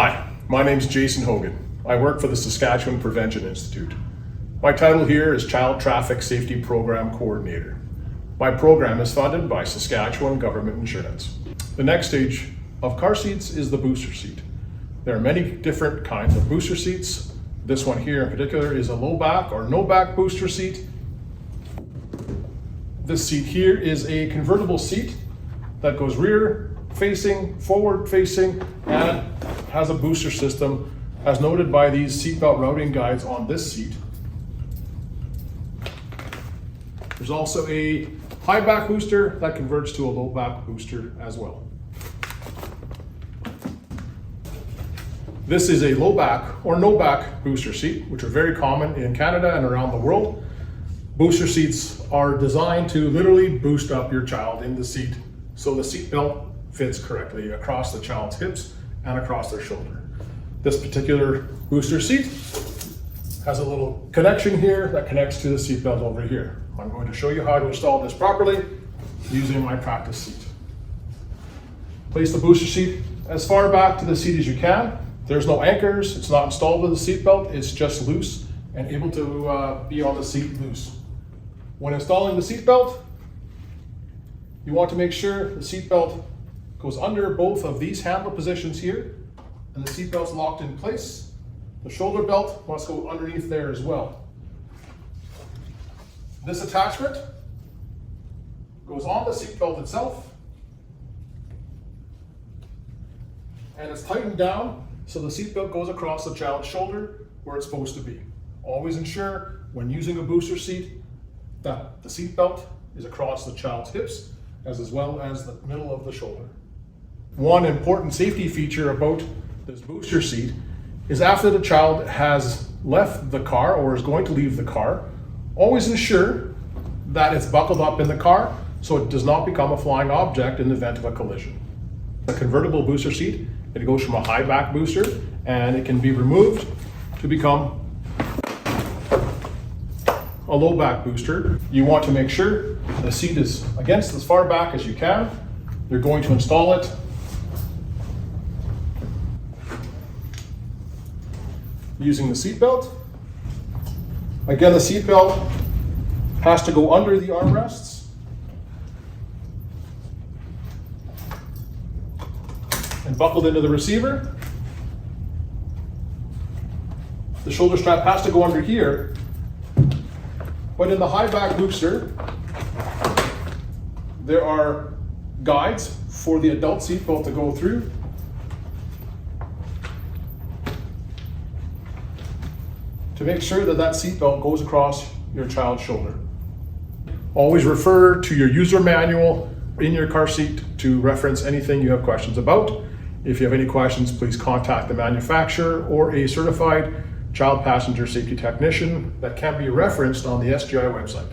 Hi, my name is Jason Hogan. I work for the Saskatchewan Prevention Institute. My title here is Child Traffic Safety Program Coordinator. My program is funded by Saskatchewan Government Insurance. The next stage of car seats is the booster seat. There are many different kinds of booster seats. This one here in particular is a low back or no back booster seat. This seat here is a convertible seat that goes rear facing, forward facing, and has a booster system as noted by these seatbelt routing guides on this seat. There's also a high back booster that converts to a low back booster as well. This is a low back or no back booster seat, which are very common in Canada and around the world. Booster seats are designed to literally boost up your child in the seat so the seat belt fits correctly across the child's hips and across their shoulder. This particular booster seat has a little connection here that connects to the seat belt over here. I'm going to show you how to install this properly using my practice seat. Place the booster seat as far back to the seat as you can. There's no anchors, it's not installed with the seat belt, it's just loose and able to be on the seat loose. When installing the seat belt, you want to make sure the seat belt goes under both of these handle positions here and the seat belt's locked in place. The shoulder belt must go underneath there as well. This attachment goes on the seat belt itself and it's tightened down so the seat belt goes across the child's shoulder where it's supposed to be. Always ensure when using a booster seat that the seat belt is across the child's hips as well as the middle of the shoulder. One important safety feature about this booster seat is after the child has left the car or is going to leave the car, always ensure that it's buckled up in the car so it does not become a flying object in the event of a collision. A convertible booster seat, it goes from a high back booster and it can be removed to become a low back booster. You want to make sure the seat is against as far back as you can. You're going to install it using the seat belt. Again, the seat belt has to go under the armrests and buckled into the receiver. The shoulder strap has to go under here, but in the high back booster, there are guides for the adult seat belt to go through. To make sure that that seat belt goes across your child's shoulder. Always refer to your user manual in your car seat to reference anything you have questions about. If you have any questions, please contact the manufacturer or a certified child passenger safety technician that can be referenced on the SGI website.